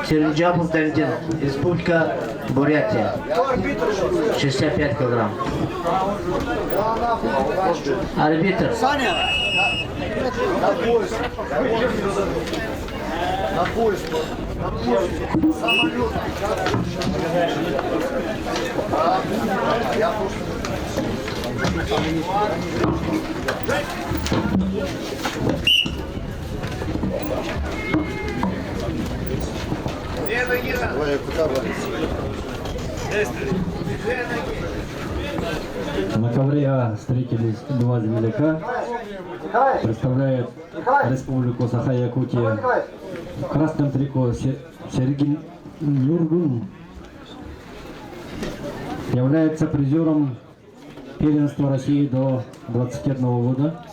Серенджапов Дантин, Республика Бурятия, 65 килограмм. Арбитр. Саня! На поезд. Самолет. На ковре А встретились два земляка. Представляет Республику Саха-Якутия. В красном трико Сергей Нургун является призером первенства России до 21 года.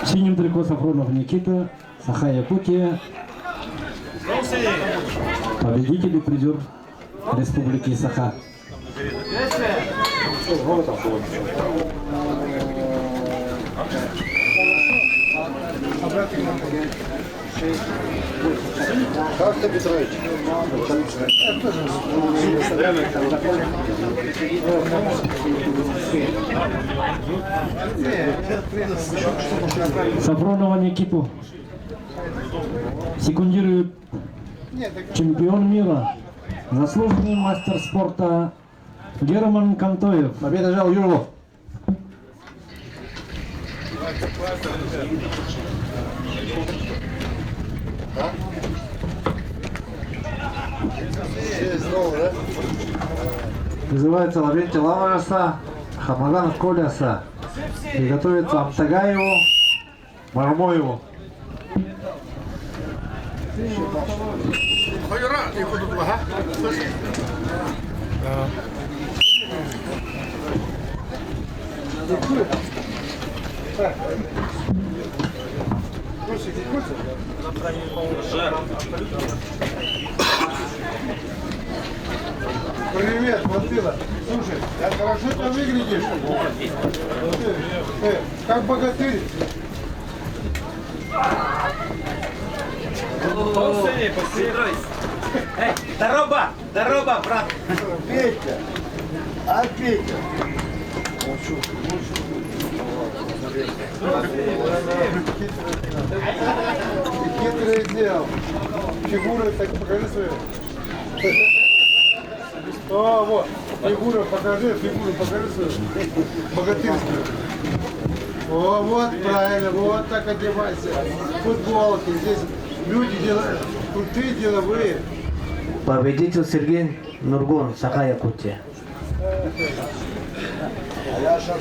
В синем трико Сафронов Никита, Саха-Якутия. Победитель и призер Республики Саха. Как ты, Петрович? Сафронова Никиту секундирует чемпион мира, заслуженный мастер спорта Герман Кантоев. Победа жал Юрлов. Называется Лаврентий Лавраса, Хамадан Коляса. И готовится Амтагаеву, Мармоеву. Привет, Мантыла. Слушай, я хорошо ты выглядишь. Как богатырь. Здорово, здорово, брат. Петя. А Петя? Хитрый сделал. Фигуры так покажи свою. О, вот. Фигуру покажи свою. Богатырскую. О, вот правильно, вот так одевайся. Футболки здесь люди делают, крутые деловые. Победитель Сергей Нургун, Саха-Якутия. А я сейчас